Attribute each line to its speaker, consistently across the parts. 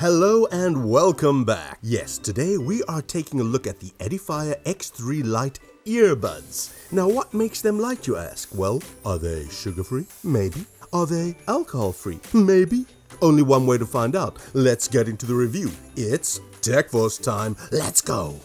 Speaker 1: Hello and welcome back. Yes, today we are taking a look at the Edifier X3 Lite Earbuds. Now what makes them light, you ask? Well, are they sugar-free? Maybe. Are they alcohol-free? Maybe. Only one way to find out. Let's get into the review. It's TechForce time. Let's go.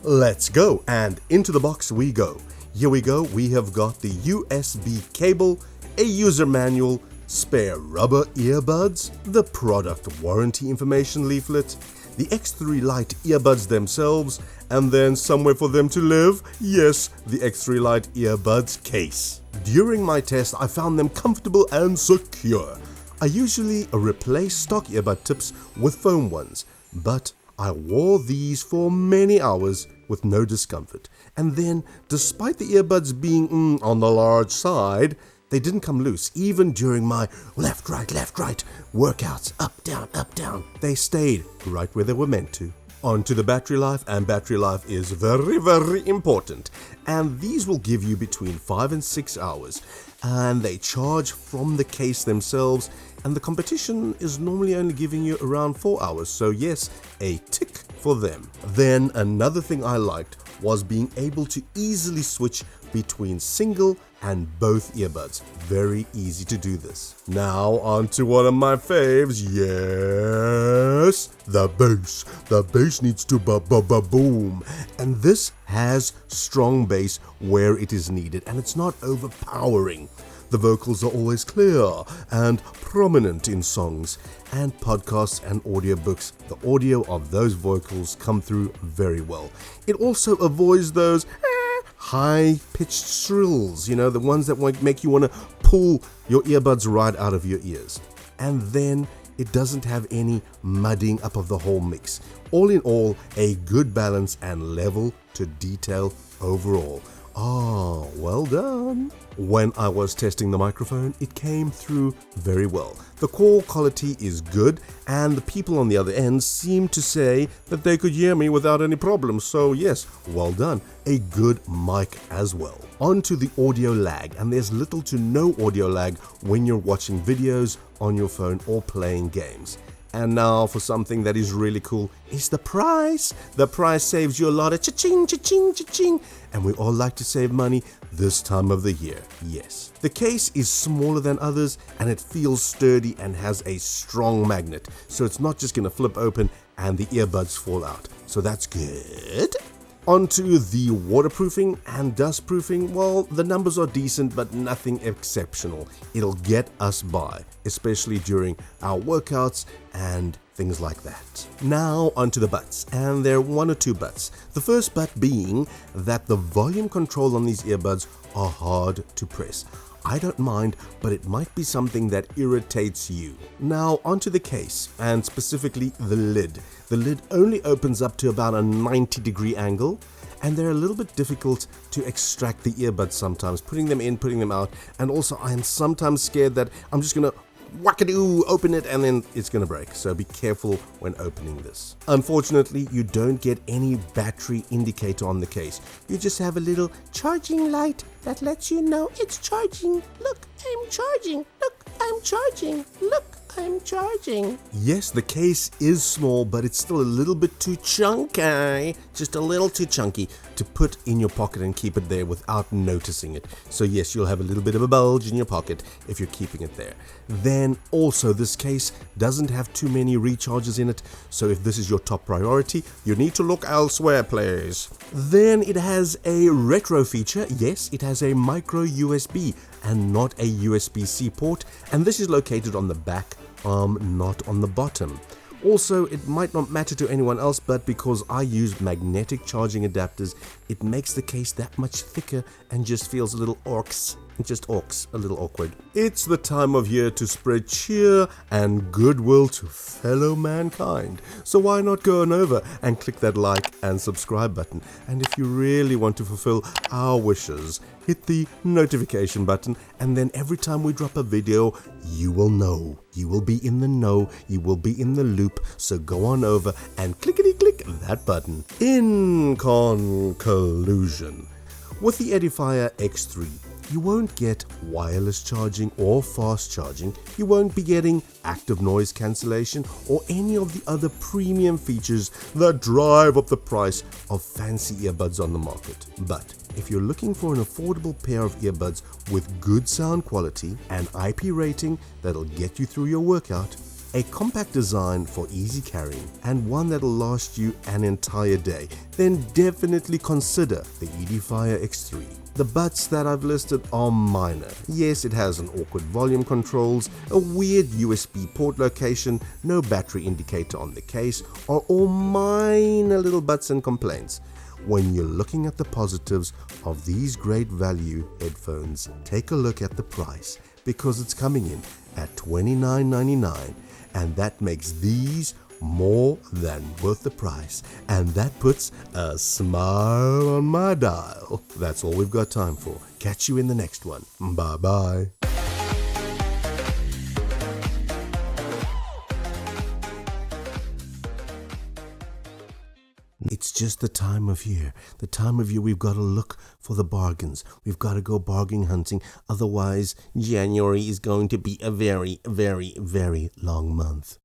Speaker 1: Let's go, and into the box we go. Here we go. We have got the USB cable, a user manual, spare rubber earbuds, the product warranty information leaflet, the X3 Lite earbuds themselves, and then somewhere for them to live, yes, the X3 Lite earbuds case. During my test, I found them comfortable and secure. I usually replace stock earbud tips with foam ones, but I wore these for many hours with no discomfort. And then, despite the earbuds being on the large side, they didn't come loose, even during my left, right workouts, up, down. They stayed right where they were meant to. On to the battery life, and battery life is very, very important. And these will give you between 5 and 6 hours. And they charge from the case themselves, and the competition is normally only giving you around 4 hours. So yes, a tick for them. Then another thing I liked was being able to easily switch between single and both earbuds. Very easy to do this. Now on to one of my faves. Yes, the bass. The bass needs to boom. And this has strong bass where it is needed, and it's not overpowering. The vocals are always clear and prominent in songs and podcasts and audiobooks. The audio of those vocals come through very well. It also avoids those high-pitched shrills, the ones that make you want to pull your earbuds right out of your ears. And then it doesn't have any mudding up of the whole mix. All in all, a good balance and level to detail overall. Oh, well done. When I was testing the microphone, it came through very well. The call quality is good, and the people on the other end seem to say that they could hear me without any problems. So yes, well done. A good mic as well. On to the audio lag, and there's little to no audio lag when you're watching videos on your phone or playing games. And now for something that is really cool is the price. The price saves you a lot of cha-ching, cha-ching, cha-ching. And we all like to save money this time of the year, yes. The case is smaller than others, and it feels sturdy and has a strong magnet. So it's not just going to flip open and the earbuds fall out. So that's good. Onto the waterproofing and dustproofing. Well, the numbers are decent, but nothing exceptional. It'll get us by, especially during our workouts and things like that. Now onto the buts, and there are one or two buts. The first but being that the volume control on these earbuds are hard to press. I don't mind, but it might be something that irritates you. Now onto the case, and specifically the lid. The lid only opens up to about a 90-degree angle, and they're a little bit difficult to extract the earbuds sometimes, putting them in, putting them out, and also I am sometimes scared that I'm just gonna wackadoo, open it, and then it's gonna break. So be careful when opening this. Unfortunately, you don't get any battery indicator on the case. You just have a little charging light that lets you know it's charging. Look, I'm charging. Look, I'm charging. Look, I'm charging. Yes, the case is small, but it's still a little bit too chunky. Just a little too chunky to put in your pocket and keep it there without noticing it. So yes, you'll have a little bit of a bulge in your pocket if you're keeping it there. Then also, this case doesn't have too many recharges in it. So if this is your top priority, you need to look elsewhere, please. Then it has a retro feature. Yes, it has a micro USB and not a USB-C port. And this is located on the back, not on the bottom. Also, it might not matter to anyone else, but because I use magnetic charging adapters, it makes the case that much thicker and just feels a little a little awkward. It's the time of year to spread cheer and goodwill to fellow mankind. So why not go on over and click that like and subscribe button? And if you really want to fulfill our wishes, hit the notification button, and then every time we drop a video, you will know. You will be in the know, you will be in the loop, so go on over and clickety-click that button. In conclusion, with the Edifier X3, You won't get wireless charging or fast charging. You won't be getting active noise cancellation or any of the other premium features that drive up the price of fancy earbuds on the market. But if you're looking for an affordable pair of earbuds with good sound quality and IP rating that'll get you through your workout, a compact design for easy carrying, and one that'll last you an entire day, then definitely consider the Edifier X3. The buts that I've listed are minor. Yes, it has an awkward volume controls, a weird USB port location, no battery indicator on the case, are all minor little buts and complaints. When you're looking at the positives of these great value headphones, take a look at the price, because it's coming in at $29.99, and that makes these more than worth the price, and that puts a smile on my dial. That's all we've got time for. Catch you in the next one. Bye bye. It's just the time of year. The time of year we've got to look for the bargains. We've got to go bargain hunting. Otherwise, January is going to be a very, very, very long month.